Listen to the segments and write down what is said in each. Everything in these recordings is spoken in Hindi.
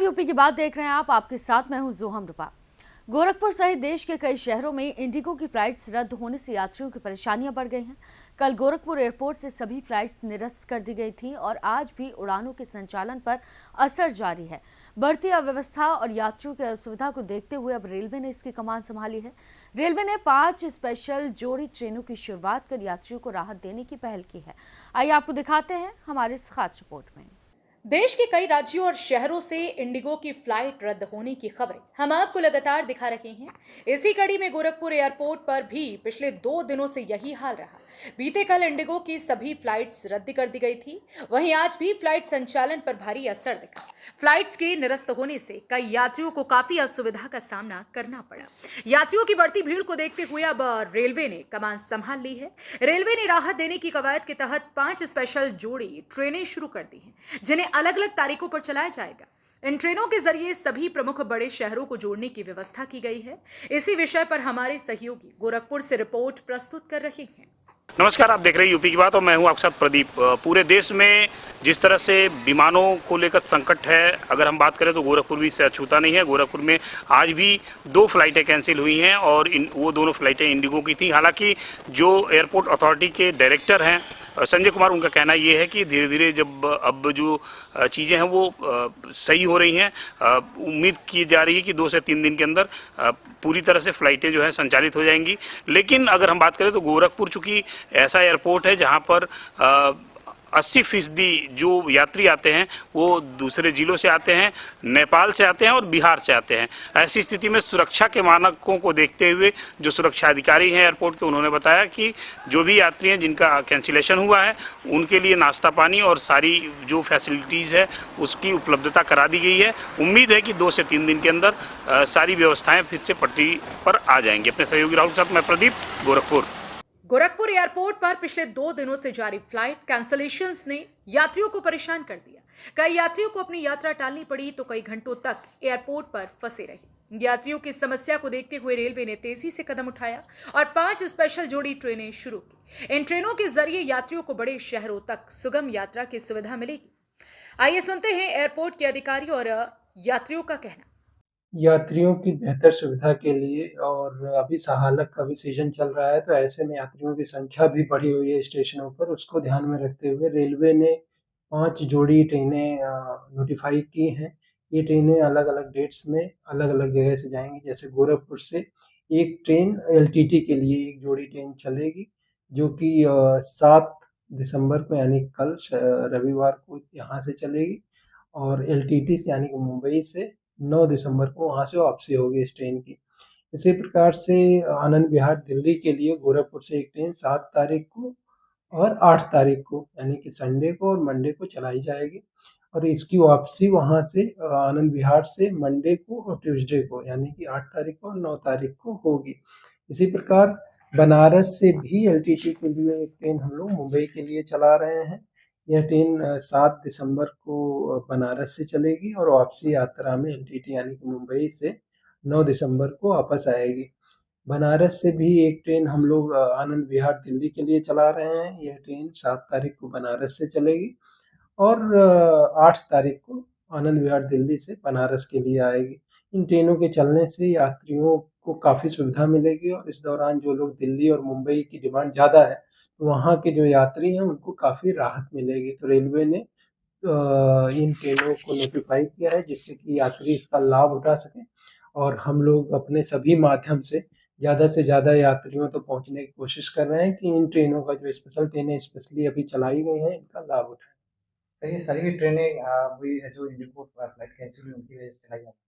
नमस्कार, यूपी की बात देख रहे हैं आप। आपके साथ मैं हूं जोहम रूपा। गोरखपुर सहित देश के कई शहरों में इंडिगो की फ्लाइट्स रद्द होने से यात्रियों की परेशानियां बढ़ गई हैं। कल गोरखपुर एयरपोर्ट से सभी फ्लाइट्स निरस्त कर दी गई थीं और आज भी उड़ानों के संचालन पर असर जारी है। बढ़ती अव्यवस्था और यात्रियों की असुविधा को देखते हुए अब रेलवे ने इसकी कमान संभाली है। रेलवे ने 5 स्पेशल जोड़ी ट्रेनों की शुरुआत कर यात्रियों को राहत देने की पहल की है। आइए आपको दिखाते हैं हमारे इस खास रिपोर्ट में। देश के कई राज्यों और शहरों से इंडिगो की फ्लाइट रद्द होने की खबरें हम आपको लगातार दिखा रहे हैं। इसी कड़ी में गोरखपुर एयरपोर्ट पर भी पिछले 2 दिनों से यही हाल रहा। बीते कल इंडिगो की सभी फ्लाइट्स रद्द कर दी गई थी। वहीं आज भी फ्लाइट संचालन पर भारी असर दिखा। फ्लाइट्स के निरस्त होने से कई यात्रियों को काफी असुविधा का सामना करना पड़ा। यात्रियों की बढ़ती भीड़ को देखते हुए अब रेलवे ने कमान संभाल ली है। रेलवे ने राहत देने की कवायद के तहत 5 स्पेशल जोड़ी ट्रेनें शुरू कर दी हैं, जिन्हें अलग अलग तारीखों पर चलाया जाएगा। इन ट्रेनों के जरिए सभी प्रमुख बड़े शहरों को जोड़ने की व्यवस्था की गई है। इसी विषय पर हमारे सहयोगी गोरखपुर से रिपोर्ट प्रस्तुत कर रहे हैं। नमस्कार, आप देख रहे हैं यूपी की बात और मैं हूं आपके साथ प्रदीप। पूरे देश में जिस तरह से विमानों को लेकर संकट है, अगर हम बात करें तो गोरखपुर भी इससे अछूता नहीं है। गोरखपुर में आज भी 2 फ्लाइटें कैंसिल हुई हैं और वो दोनों फ्लाइटें इंडिगो की थी। हालांकि जो एयरपोर्ट अथॉरिटी के डायरेक्टर हैं संजय कुमार, उनका कहना ये है कि धीरे धीरे जब अब जो चीज़ें हैं वो सही हो रही हैं, उम्मीद की जा रही है कि 2 से 3 दिन के अंदर पूरी तरह से फ्लाइटें जो है संचालित हो जाएंगी। लेकिन अगर हम बात करें तो गोरखपुर चूंकि ऐसा एयरपोर्ट है जहां पर 80% जो यात्री आते हैं वो दूसरे जिलों से आते हैं, नेपाल से आते हैं और बिहार से आते हैं। ऐसी स्थिति में सुरक्षा के मानकों को देखते हुए जो सुरक्षा अधिकारी हैं एयरपोर्ट के, उन्होंने बताया कि जो भी यात्री हैं जिनका कैंसिलेशन हुआ है उनके लिए नाश्ता पानी और सारी जो फैसिलिटीज़ है उसकी उपलब्धता करा दी गई है। उम्मीद है कि 2 से 3 दिन के अंदर सारी व्यवस्थाएँ फिर से पटरी पर आ जाएंगी। अपने सहयोगी राहुल के साथ मैं प्रदीप, गोरखपुर। गोरखपुर एयरपोर्ट पर पिछले 2 दिनों से जारी फ्लाइट कैंसलेशंस ने यात्रियों को परेशान कर दिया। कई यात्रियों को अपनी यात्रा टालनी पड़ी तो कई घंटों तक एयरपोर्ट पर फंसे रहे। यात्रियों की समस्या को देखते हुए रेलवे ने तेजी से कदम उठाया और 5 स्पेशल जोड़ी ट्रेनें शुरू की। इन ट्रेनों के जरिए यात्रियों को बड़े शहरों तक सुगम यात्रा की सुविधा मिलेगी। आइए सुनते हैं एयरपोर्ट के अधिकारी और यात्रियों का कहना। यात्रियों की बेहतर सुविधा के लिए और अभी सहालग का भी सीज़न चल रहा है, तो ऐसे में यात्रियों की संख्या भी बढ़ी हुई है स्टेशनों पर। उसको ध्यान में रखते हुए रेलवे ने 5 जोड़ी ट्रेनें नोटिफ़ाई की हैं। ये ट्रेनें अलग-अलग डेट्स में अलग-अलग जगह से जाएँगी। जैसे गोरखपुर से एक ट्रेन एलटीटी के लिए एक जोड़ी ट्रेन चलेगी, जो कि 7 दिसंबर को यानी कल रविवार को यहाँ से चलेगी और एलटीटी से यानी कि मुंबई से 9 दिसंबर को वहाँ से वापसी होगी इस ट्रेन की। इसी प्रकार से आनंद विहार दिल्ली के लिए गोरखपुर से एक ट्रेन 7 तारीख को और 8 तारीख को यानी कि संडे को और मंडे को चलाई जाएगी और इसकी वापसी वहाँ से आनंद विहार से मंडे को और ट्यूसडे को यानी कि 8 तारीख को और 9 तारीख को होगी। इसी प्रकार बनारस से भी एलटीटी के लिए एक ट्रेन हम लोग मुंबई के लिए चला रहे हैं। यह ट्रेन 7 दिसंबर को बनारस से चलेगी और वापसी यात्रा में एलटीटी यानी कि मुंबई से 9 दिसंबर को वापस आएगी। बनारस से भी एक ट्रेन हम लोग आनंद विहार दिल्ली के लिए चला रहे हैं। यह ट्रेन 7 तारीख को बनारस से चलेगी और 8 तारीख को आनंद विहार दिल्ली से बनारस के लिए आएगी। इन ट्रेनों के चलने से यात्रियों को काफ़ी सुविधा मिलेगी और इस दौरान जो लोग दिल्ली और मुंबई की डिमांड ज़्यादा है, तो वहाँ के जो यात्री हैं उनको काफ़ी राहत मिलेगी। तो रेलवे ने इन ट्रेनों को नोटिफ़ाई किया है जिससे कि यात्री इसका लाभ उठा सकें और हम लोग अपने सभी माध्यम से ज़्यादा से ज़्यादा यात्रियों तक पहुँचने की कोशिश कर रहे हैं कि इन ट्रेनों का जो स्पेशल ट्रेनें स्पेशली अभी चलाई गई हैं, इनका लाभ उठाएँ। सर, ये सारी ट्रेनें अभी जो इंडिगो फ्लाइट कैंसिल हुई उनकी वजह से चलाई जाती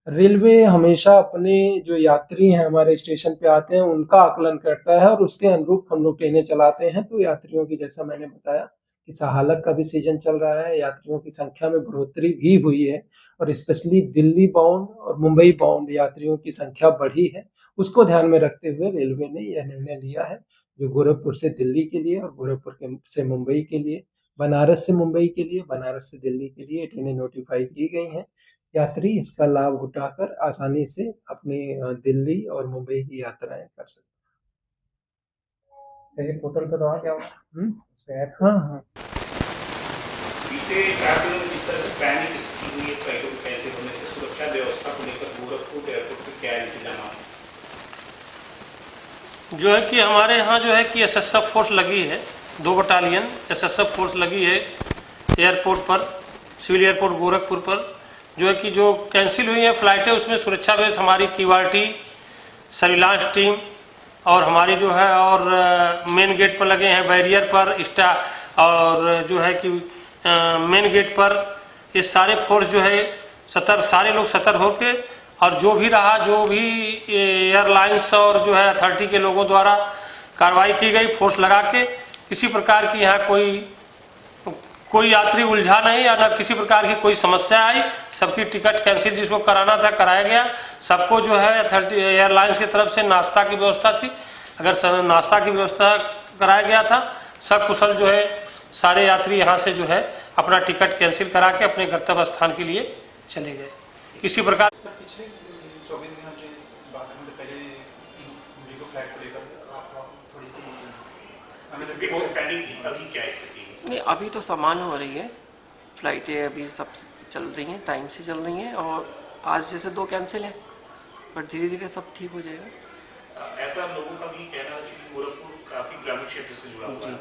रेलवे हमेशा अपने जो यात्री हैं हमारे स्टेशन पे आते हैं उनका आकलन करता है और उसके अनुरूप हम लोग ट्रेनें चलाते हैं। तो यात्रियों की, जैसा मैंने बताया कि सहालग का भी सीजन चल रहा है, यात्रियों की संख्या में बढ़ोतरी भी हुई है और स्पेशली दिल्ली बाउंड और मुंबई बाउंड यात्रियों की संख्या बढ़ी है। उसको ध्यान में रखते हुए रेलवे ने यह निर्णय लिया है, जो गोरखपुर से दिल्ली के लिए और गोरखपुर से मुंबई के लिए, बनारस से मुंबई के लिए, बनारस से दिल्ली के लिए ट्रेनें नोटिफाई की गई हैं। यात्री इसका लाभ उठाकर आसानी से अपनी दिल्ली और मुंबई की यात्राएं कर सकते हैं। सर, ये पोर्टल पे तो आ क्या होगा? हाँ हाँ। बीते 4 दिनों में जिस तरह से पैनिक स्थिति हुई है फ्लाइटों के कैंसिल होने से, सुरक्षा व्यवस्था को लेकर गोरखपुर एयरपोर्ट पर क्या इंतजाम है? जो है कि हमारे यहाँ जो है कि एसएसएफ फोर्स लगी है, 2 बटालियन एसएसएफ फोर्स लगी है एयरपोर्ट पर, सिविल एयरपोर्ट गोरखपुर पर। जो है कि जो कैंसिल हुई है फ्लाइटें उसमें सुरक्षा व्यवस्था हमारी क्यूआरटी, सर्विलांस टीम और हमारी जो है और मेन गेट पर लगे हैं बैरियर पर और जो है कि मेन गेट पर ये सारे फोर्स जो है सारे लोग सतर्क होके, और जो भी रहा, जो भी एयरलाइंस और जो है अथॉरिटी के लोगों द्वारा कार्रवाई की गई फोर्स लगा के, किसी प्रकार की यहाँ कोई यात्री उलझा नहीं या न किसी प्रकार की कोई समस्या आई। सबकी टिकट कैंसिल जिसको कराना था कराया गया। सबको जो है अथॉरिटी एयरलाइंस की तरफ से नाश्ता की व्यवस्था थी, अगर नाश्ता की व्यवस्था कराया गया था। सब कुशल जो है सारे यात्री यहाँ से जो है अपना टिकट कैंसिल करा के अपने गंतव्य स्थान के लिए चले गए। किसी प्रकार पिछले 24 घंटे बाद में पहले इंडिगो फ्लाइट को लेकर आप थोड़ी सी पैनिक थी, अभी क्या स्थिति है? नहीं, अभी तो सामान्य हो रही है, फ्लाइटें अभी सब चल रही हैं, टाइम से चल रही हैं, और आज जैसे 2 कैंसिल हैं, पर धीरे धीरे सब ठीक हो जाएगा। ऐसा लोगों का भी कहना है, चूंकि गोरखपुर काफी ग्रामीण क्षेत्र से जुड़ा हुआ है,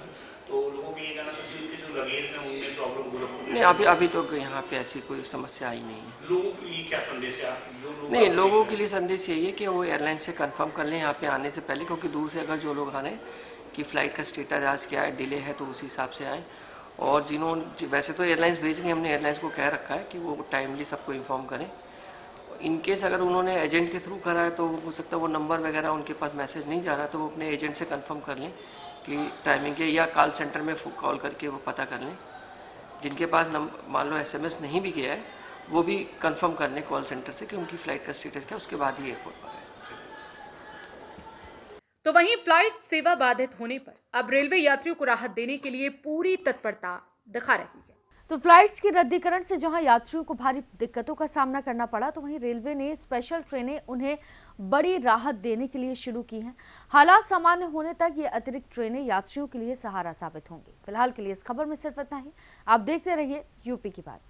तो लोगों को ये कहना था कि उनके जो लगेज है उनमें प्रॉब्लम गोरखपुर नहीं, अभी तो यहाँ पे ऐसी कोई समस्या आई नहीं है। लोगों के लिए क्या संदेश है? नहीं, लोगों के लिए संदेश यही है कि वो एयरलाइन से कंफर्म कर लें यहाँ पे आने से पहले, क्योंकि दूर से अगर जो लोग आ रहे हैं कि फ़्लाइट का स्टेटस आज क्या है, डिले है, तो उसी हिसाब से आएँ। और जिन्होंने वैसे तो एयरलाइंस भेज रही, हमने एयरलाइंस को कह रखा है कि वो टाइमली सबको इन्फॉर्म करें। इनकेस अगर उन्होंने एजेंट के थ्रू करा है तो हो सकता है वो नंबर वगैरह उनके पास मैसेज नहीं जा रहा, तो वो अपने एजेंट से कंफर्म कर लें कि टाइमिंग के, या कॉल सेंटर में कॉल करके वो पता कर लें। जिनके पास मान लो SMS नहीं भी गया है, वो भी कंफर्म कर लें कॉल सेंटर से कि उनकी फ़्लाइट का स्टेटस क्या, उसके बाद ही एयरपोर्ट पर है। तो वहीं फ्लाइट सेवा बाधित होने पर अब रेलवे यात्रियों को राहत देने के लिए पूरी तत्परता दिखा रही है। तो फ्लाइट्स के रद्दीकरण से जहां यात्रियों को भारी दिक्कतों का सामना करना पड़ा, तो वहीं रेलवे ने स्पेशल ट्रेनें उन्हें बड़ी राहत देने के लिए शुरू की हैं। हालात सामान्य होने तक ये अतिरिक्त ट्रेनें यात्रियों के लिए सहारा साबित होंगी। फिलहाल के लिए इस खबर में सिर्फ इतना ही। आप देखते रहिए यूपी की बात।